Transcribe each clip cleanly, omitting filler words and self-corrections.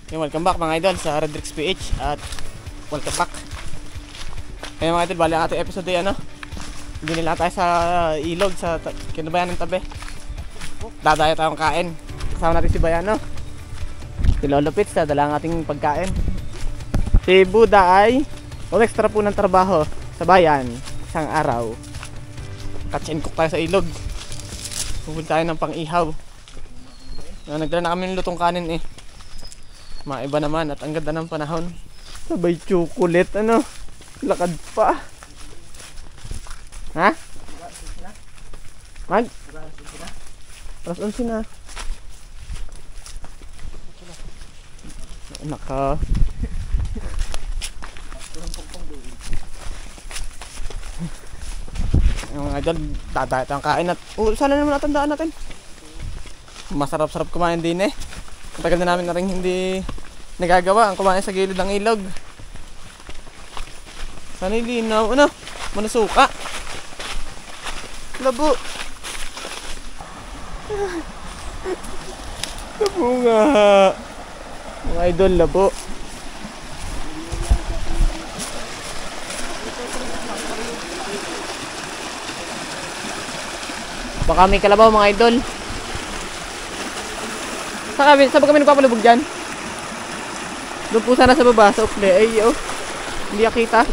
Welcome back mga idol sa Redrix PH at welcome back. Kaya mga idol, bali ang ating episode ay hindi nila tayo sa ilog sa kinabayan ng tabi. Dadaya tayong kain. Kasama natin si Bayano, si Lolo Pitts, dala ang ating pagkain. Si Buda ay extra po ng trabaho sa bayan isang araw. Catch and cook tayo sa ilog. Pupunta tayo ng pang-ihaw. Nagdala na kami ng lutong kanin eh. Maiba naman at ang ganda ng panahon. Sabay chocolate lakad pa. Ha? Mag? Alas 11 na. Naka. Yung idol, dadayat ang kain at sana naman natandaan natin. Masarap-sarap kumain din eh. Matagal na namin na rin hindi nagagawa ang kumain sa gilid ng ilog. Sana ilinaw. Manasuka. Labo. Labo nga. Mga idol, labo. Baka may kalabaw mga idol. Saan ba kami nagpapalubog dyan? Doon po sana sa baba, sa ukle. Ay, hindi nakita.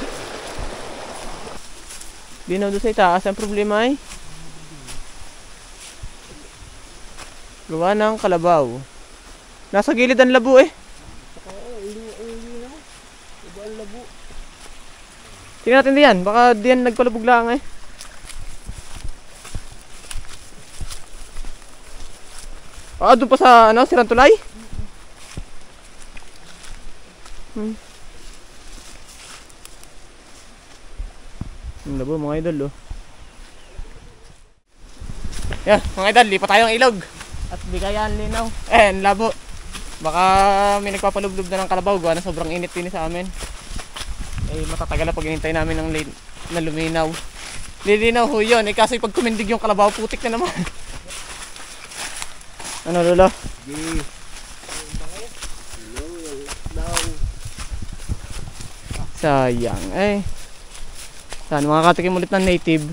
Di na doon sa itaas. Ang problema ay gawa ng kalabaw. Nasa gilid ang labo eh. Tingnan natin diyan. Baka diyan nagpalubog lang eh. Doon pa sa Sirantulay? Ang labo mga idol Yeah, mga idol, lipat tayo ng ilog. At bigayan linaw. Ang labo. Baka may nagpapalublob na ng kalabaw. Gawa na sobrang init din sa amin. Matatagal na pag hinintay namin ng na luminaw. Lilinaw ho yun. Kaso pag kumindig yung kalabaw, putik na naman. Ano lolo? Sayang eh. Sana makakatikim ulit ng native.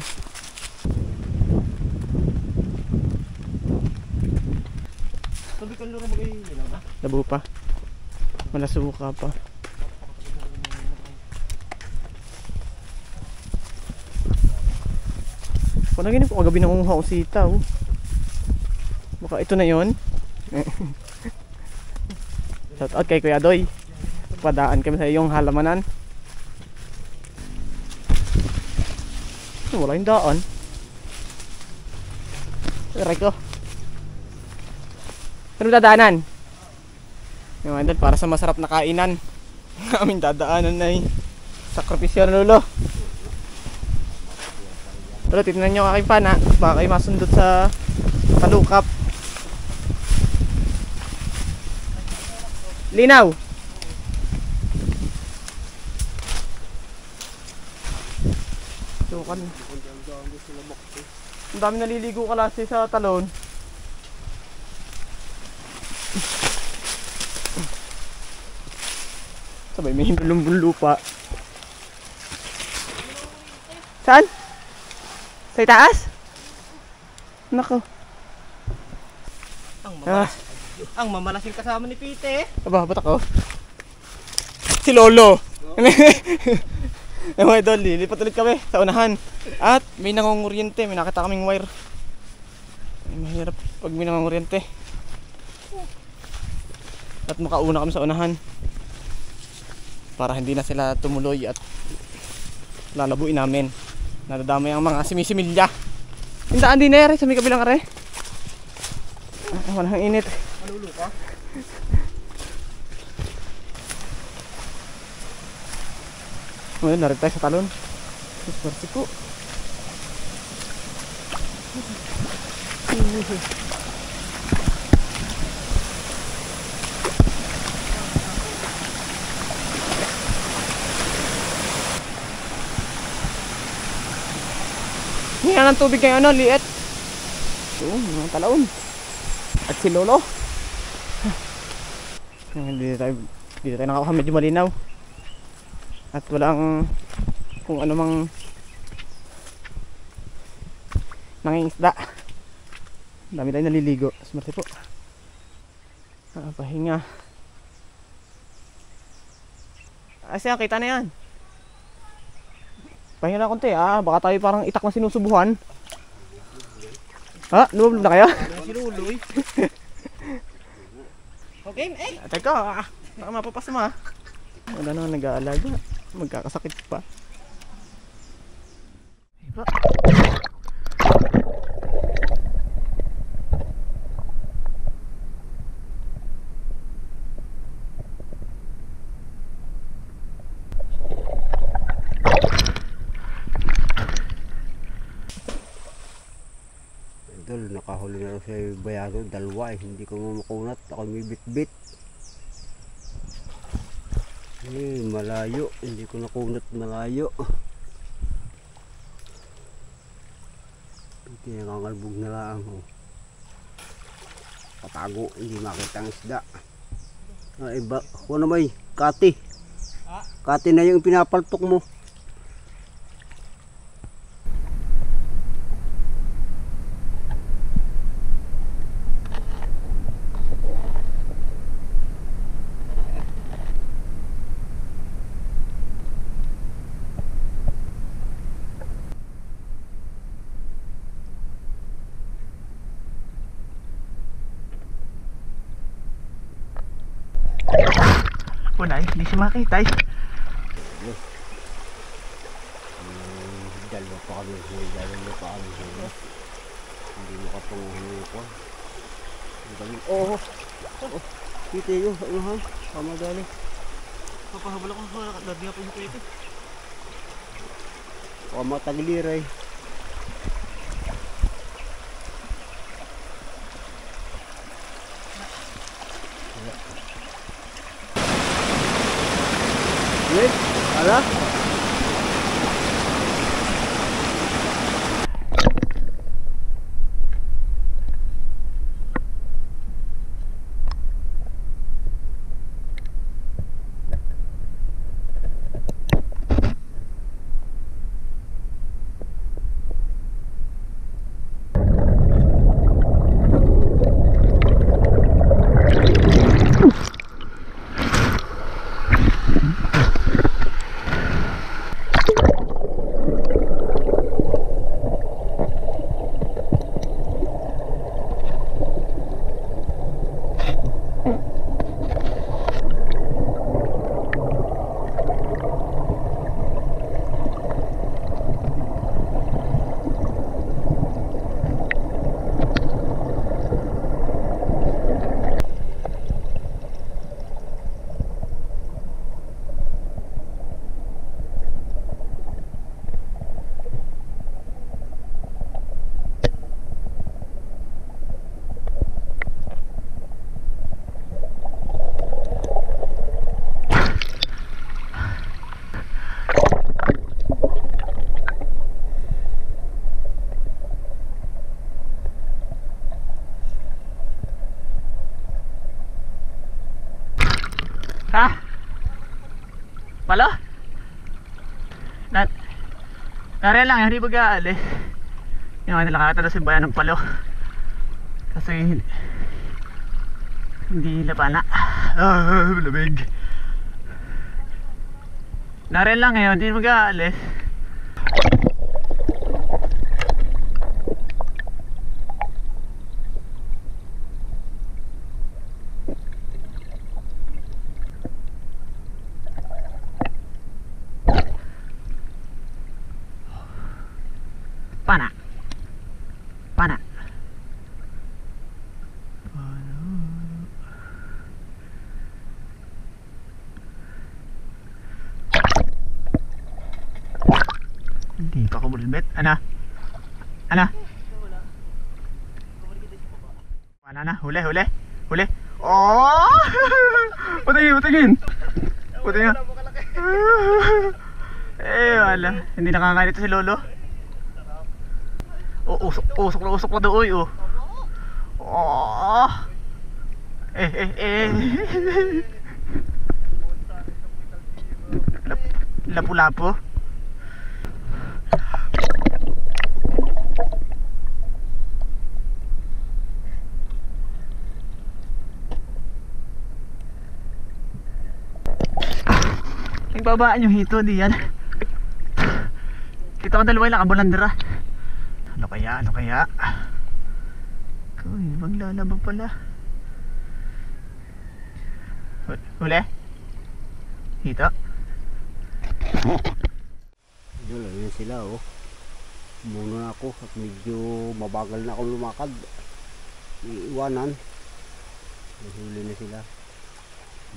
Labo pa. Malasuka pa. Kung naginip ko kagabi ng unghang sitaw. Baka ito na yun. Shout out kay Kuya Doy. Padaan kami sa iyong halamanan. Wala yung daan. Aray ko. Ano dadaanan? Yung idol, para sa masarap na kainan. Aming dadaanan na sakripisyo na lolo. Pero titnan nyo aking pana. Baka kayo masundot sa kalukap. Linaw. Sukan. Ang dami naliligo kalasi sa talon. Sabay may hinulumbong lupa. Saan? Sa itaas? Nako. Ang mamalasing kasama ni Pite. Aba, ba't ako? Si Lolo. Mga idol, lilipat ulit kami sa unahan. At may nangunguryente, may nakita kaming wire. Mahirap pag may nangunguryente. At makauna kami sa unahan. Para hindi na sila tumuloy at lalabuin namin. Nadadamay ang mga simisimilya. Hindaan din na sa may kabilang are. Walang init. Malulo ka? Ngayon, narin tayo sa talon. Super ko. Hinga ng tubig kayo liit. Mga talaon. At si Lolo. Dito tayo nakakuha, medyo malinaw. At walang kung ano mang nangingisda. Dami tayo naliligo. Smarte po. Pahinga. Siya, kita na yan. Pahinga na konti. Baka tayo parang itak na sinusubuhan. Lumablob na kayo? Sinuloy. Okay, Teka, baka mapapas mo Wala naman nag-aalaga. Magkakasakit pa. Iba. Nakahuli na rin siya yung bayado, dalawa hindi ko makunat, ako may bit-bit. Malayo, hindi ko nakunat malayo. Hindi nakangalbog na lang. Patago, hindi makita ang isda. Iba, ano may, kati. Kati na yung pinapaltok mo. Punay, hindi siya makita Dalawa pa kami, hindi makatunguhin ko. Kita yun, tama dali. Papahabal ako sa labi nga po yung kuya. Matagliray. Wait, ala? Palo? Nariyan lang, hindi mag-aalis. Yung mga nila kakatala sa bayan ng palo. Kasi hindi lapana. Malamig. Nariyan lang ngayon, hindi mag-aalis. Pana. Hindi pa ako bulbet. Ana? Wala na. Huli. Oh! Patingin. Wala. Hindi nakakain ito si Lolo. Usok na doon. Lapu-lapu. Nagbabaan yung hito diyan. Kita ko dalawa yung nakabulandra. Ano kaya? Ano kaya? Uy, maglalaba pala. Huli? Hito? Yun, ayun sila oh. Muna na ako at medyo mabagal na ako lumakad. Iiwanan. Huli na sila.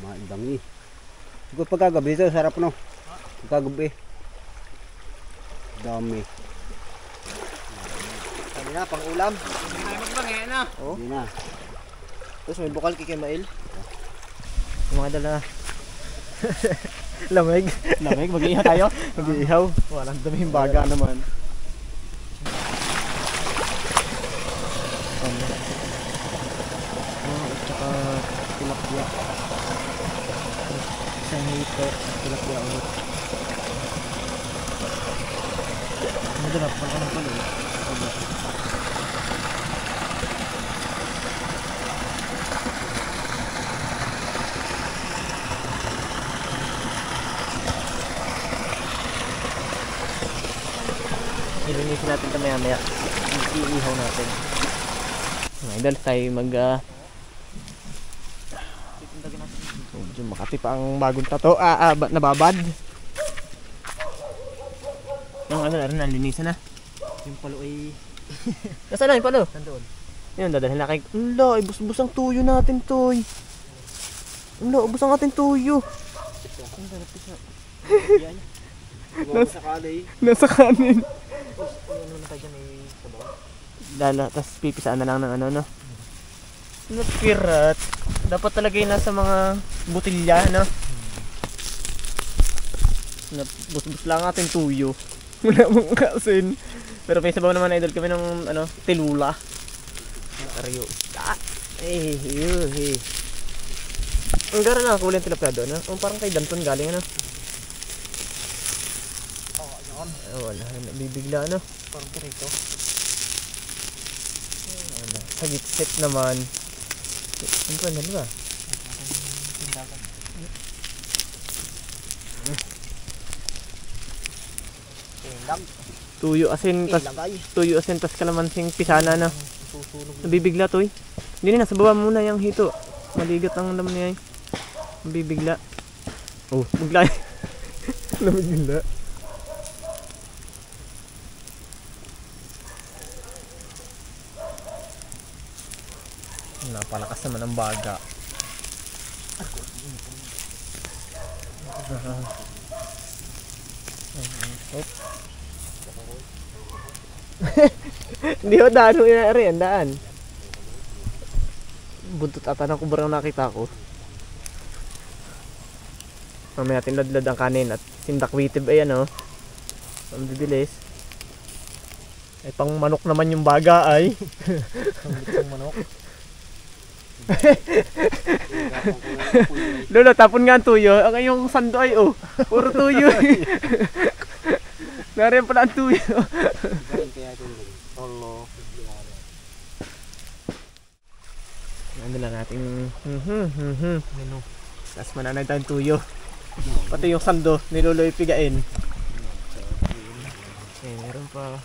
Maibangi. Siguro pagkagabi ito, sarap no. Pagkagabi. Dami. Kami na, pang ulam. Ay, magbangi na. Oh. Hindi na. Tapos may bukal kay Mail. Yung mga dala. Lamig. Lamig, mag-iihaw tayo. Mag-iihaw. Walang daming baga naman. At saka tilapia. Isang hito, tilapia ulit. Madala, pagka ng palo. Ilinisin natin ito maya maya. Iihaw natin. Mga idol, tayo medyo makati pa ang bagong tato. Nababad. Yung ano na rin, nalinisan na. Yung palo ay... Nasaan na yung palo? Nandoon. Yun, dadalhin na kay... Ala, ibus-bus ang tuyo natin, toy. Ala, ubus ang ating tuyo. Ang sarap isa. Yan. Sa kalay. Nasa kanin. Tapos ano na tayo dyan ay sabaw. Lala, tapos pipisaan na lang ng ano, no? Napirat. Dapat talaga yung nasa mga butilya, no? Bus-bus lang ating tuyo. Wala mong kasin. Pero may sabaw naman, idol, kami ng ano, tilula. Karyo. Ang gara na kulay ng tilapia doon, no? Parang kay Danton galing, ano? Wala, nabibigla, ano? Parang pirito. Wala, sagit-sit naman. Ano ba, dalawa? Tindagan. Tindag. Tuyo asin, tas Ilagay. tuyo asin, tas kalamansing pisana na. Susunog. Nabibigla, toy. Hindi na, sa baba muna yung hito. Maligat ang laman niya. Nabibigla. Oh, bigla. Nabibigla. Napalakas naman ang baga. Hindi ko daan mo yun rin, daan. Buntot ata ng kubarang nakita ko. Mamaya natin ladlad ang kanin at sindakwitib ay ano. Ang bibilis. Ay pang manok naman yung baga ay. Ang manok. Lolo, tapon nga ang tuyo. Ang yung sando ay oh. Puro tuyo. Nariyan pala ang tuyo. Tolo. Ano lang natin Menu. tapos mananay tayong tuyo. Pati yung sando, niluloy pigain. Eh, meron pa.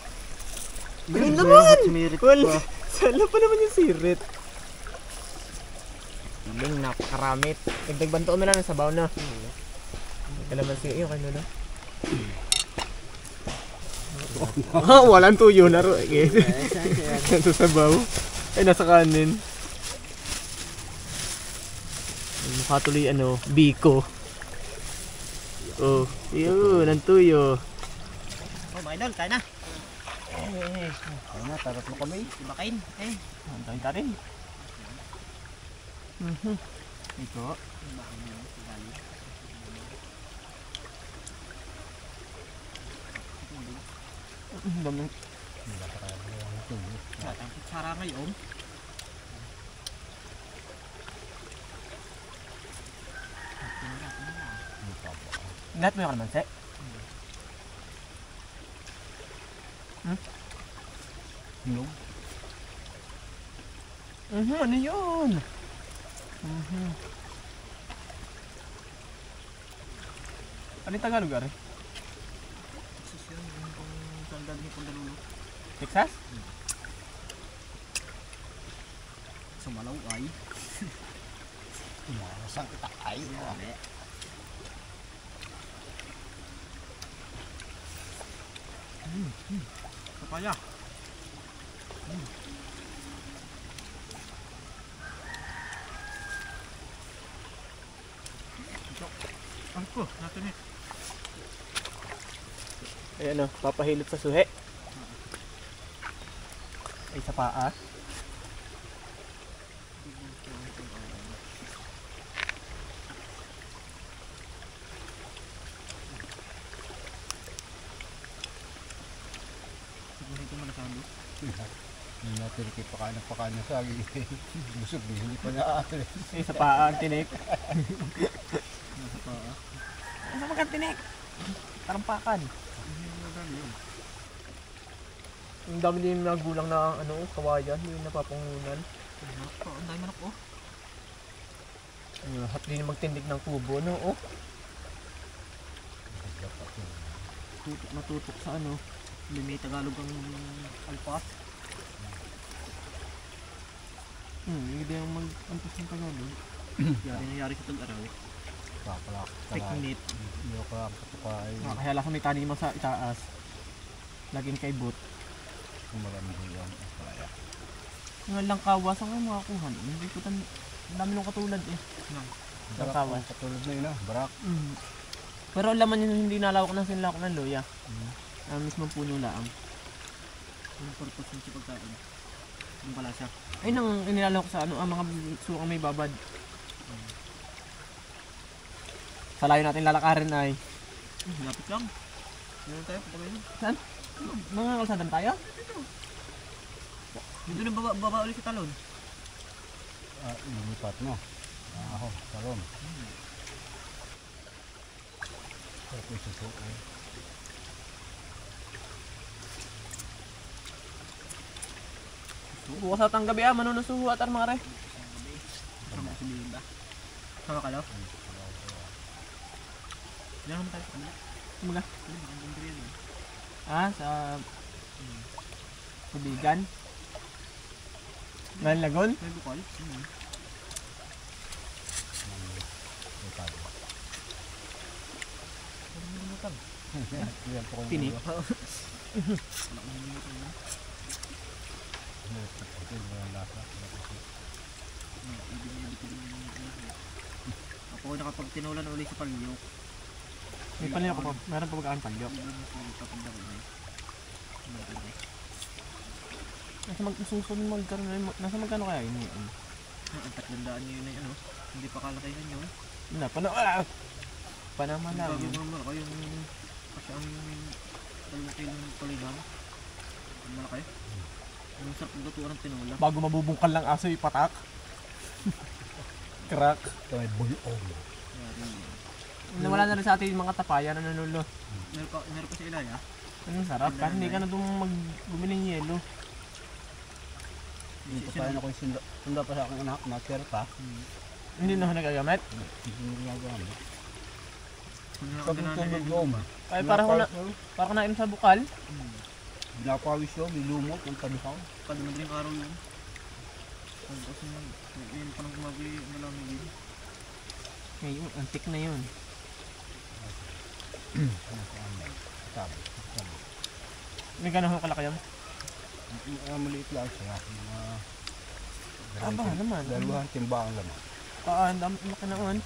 Ganun naman! Wala. Sala pa naman yung sirit. Piling, napakaramit. Dagdag bantoon na lang ng sabaw na. Kalamansi, yun kayo na. Walang tuyo na ro. Nasa sabaw. Ay, nasa kanin. Mukha tuloy ano, biko. Oh, yun, ang tuyo. Oh, mga idol, kaya na. Kaya na, tarap mo kami. Ibakain. Ang dami ka rin. Ito. Ang dami. Ang kutsara ngayon. Lahat mo yung kalamansi? Hinog. Ano yun? Ano yung Tagalog ari? Texas yun, yung kung saan galing yung Pundalulo. Texas? Sa Malaw ay. Umarasang kita ay. Yari. Papaya. Ano po? Natin eh. Ayan o, papahilot sa suhe. Ay, sa paa. Siguro ito manasado. Hindi natin pakain na sa agi. Busog din, hindi pa naaatin. Ay, sa paa ang tinik. Nasa paa. Ano sa ang tinik? Tarampakan. Ang dami din mga gulang na kawayan, yung napapangunan. Ang dami manok oh. Lahat din magtindig ng kubo, no? Oh. Tutok na tutok sa ano. May Tagalog ang alpas. Hindi yung mag-antos ng Tagalog. Yari nangyari sa tag-araw. Kapalak. Teknit. Hindi ko kapatay. Kaya lang may tani mo sa itaas. Laging kay boot. Marami yan. Nga lang kawas ang makakuha. Hindi ko ang dami nung katulad eh. Lang kawas. Katulad na yun Barak. Pero ang laman yun hindi nalawak ng sinlawak ng loya. Ang mismong puno lang. Yung purpose ng sa pagkain. Yung pala siya. Ay nang inilalawak sa ang mga sukang may babad. Sa layo natin lalakarin ay. Lapit lang. Meron tayo kapag Saan? Mga kalsadan tayo? dito na baba ulit sa talon. Lumipat mo. Ako, talon. Ako isusuko. Bukas at ang gabi manunusuho at mga re. Sama si Linda. Sama ka daw? Diyan naman tayo sa kanila. Mga Ano ba ang ganda rin? sa tubigan. Lagon? May bukol? Yan po kung Tinik. Wala ko nilimutan mo. Ako nakapag tinulan ulit sa palyok. May palyo ko pa. Meron pa magkaan palyo. Nasa magkano kaya yun? Ang 300 nyo yun ay ano. Hindi pa kalakihan yun. Panama lang. Bago naman ako yung kasi ang 2 kilong tulingan. Ang malaki. Ang sarap ng lutuan ng tinula. Bago mabubungkal ng aso ipatak. Crack. ito ay bulong. Nawala na rin sa atin yung mga tapaya na nanulo. Meron pa sa ilaya. Anong sarap? Kasi hindi ka na bumili ng yelo. Dito pa rin ako yung sunda pa sa aking anak na pa. Hindi na ako nagagamit. Hindi nagagamit. Pag tulog yun. Ay parang naim sa bukal. Pinapawis yun, may lumot, ang tabihaw. Pag madaling araw yun. Kasi yun pa nang gumagawa yung malamig yun. Ngayon, antik na yun. Sabi. May gano'n kalaki yun? Maliit lang siya. Aba naman. Dalawang timbang laman. Ang dami laki na on.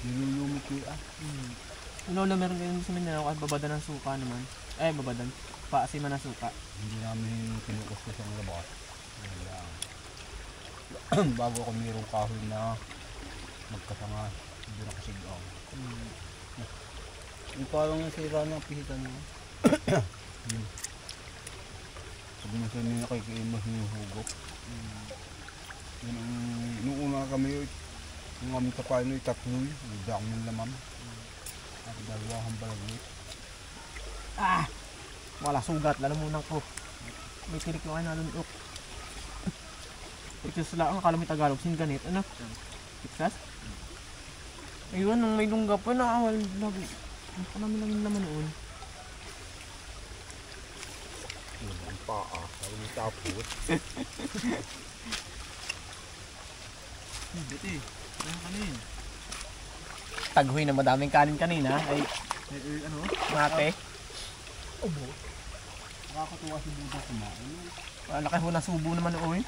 Nilulumot yun Lola, meron kayo sa Mindanao at babada ng suka naman. Babadan. Paasiman ng suka. Hindi namin kinukusto sa labas. Bago ako mayroong kahoy na magkasanga, hindi na kasigaw. Yung parang nasira ng pihitan mo. Pag nasa nyo nakikaimas yung hugok. Nung una kami, Kung kami kapain ay tatlo yun, hindi ako ng laman. At dalawang balagay. Ah! Wala sugat, lalamunan ko. May tirik na kayo nalunok. Texas lang, akala may Tagalog, singanit, ano? Texas? Ayun, nung may lungga pa na, awal, lagi. Ano pa namin lang yung laman noon? Ang paa, sabi mo tapos. Hindi eh. Ano kanin? Taghoy na madaming kanin kanina, ay Ano? mate. Obo. Nakakatuwa si Buda kumain. Laki ho na subo naman noon.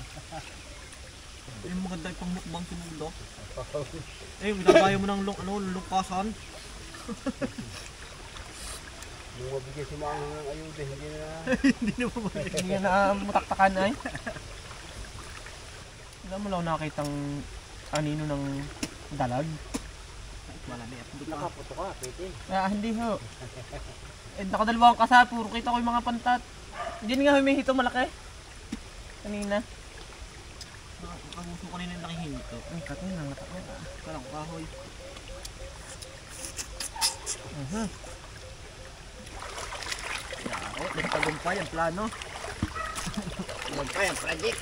Yung maganda pang mukbang si Buda. Ginagayo mo ng lungkasan. Nung mabigay si Mangang ng ayuda, hindi na. Hindi na po ba? Hindi na mutaktakan ay. Wala mo lang nakitang anino ng dalag. Malami at buta. Nakaputo ka, pwede. Hindi ho. Nakadalawang kasa, puro kita ko yung mga pantat. Diyan nga may hito malaki. Kanina. Nakagusto kanina yung nakihinto. Ay, katin na natakot. Parang kahoy. Nagtagumpay ang plano. Tagumpay ang project.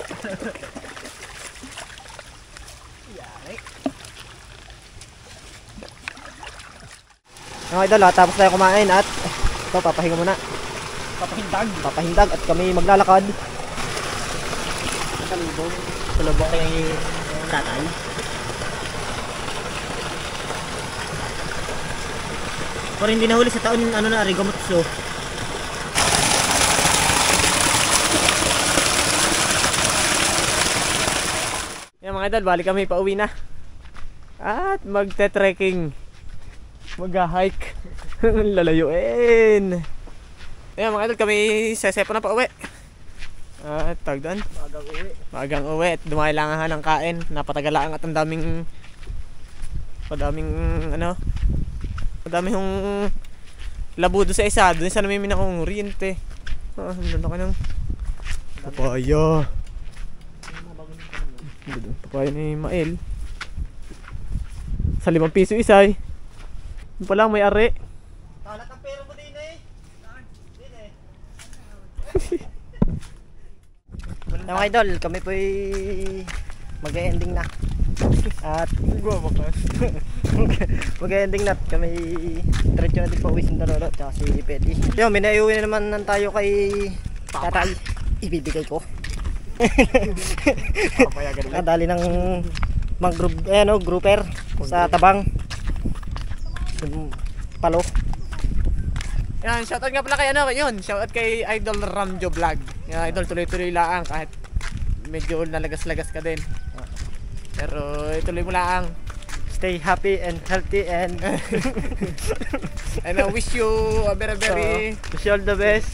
Yari. Mga idol, tapos tayo kumain at ito, papahinga muna. Papahindag at kami maglalakad. Salubong kay tatay. Pero hindi nahuli sa taon ano na Rigamotso. Yan mga idol, balik kami pauwi na. At magte-trekking. Mag-hike. Lalayuin. Yan mga idol, kami sesepo na pauwi. At tagdan. Magang uwi. Maagang uwi at dumahilangahan ng kain. Napatagalaan at ang daming madaming yung labudo sa isa. Doon sa namimina kong oriente. Ang lalaki ng papaya. Papaya ni Mael. Sa 5 piso isa eh. Yung pala may are. Talat ang pera mo din eh. Mga idol, kami po'y mag-ending na. At mag-ending na. Kami diretso na din pa uwi si Daroro at si Petty. Yun, minaiuwi na naman tayo kay tatay. Ibibigay ko. Nadali ng mangrove, grouper sa tabang. Yung palo. Yan, shoutout nga pala kay yun. Shoutout kay Idol Ramjo Vlog. Yan, idol, tuloy-tuloy lang kahit medyo nalagas-lagas ka din. Pero ituloy mo lang. Stay happy and healthy and And I wish you a very wish you all the best.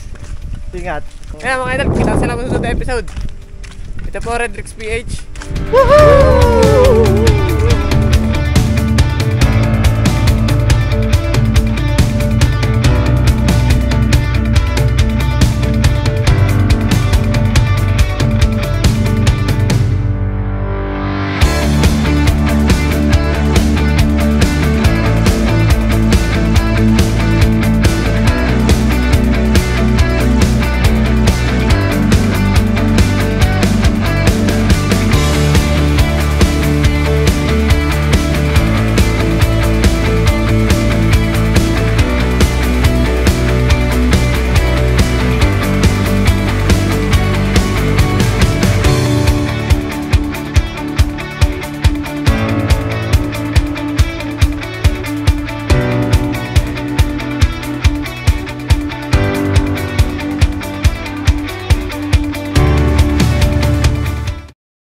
Ingat. Ayan mga idol, kita sa naman sa episode. Ito po Redrix PH. Woohoo!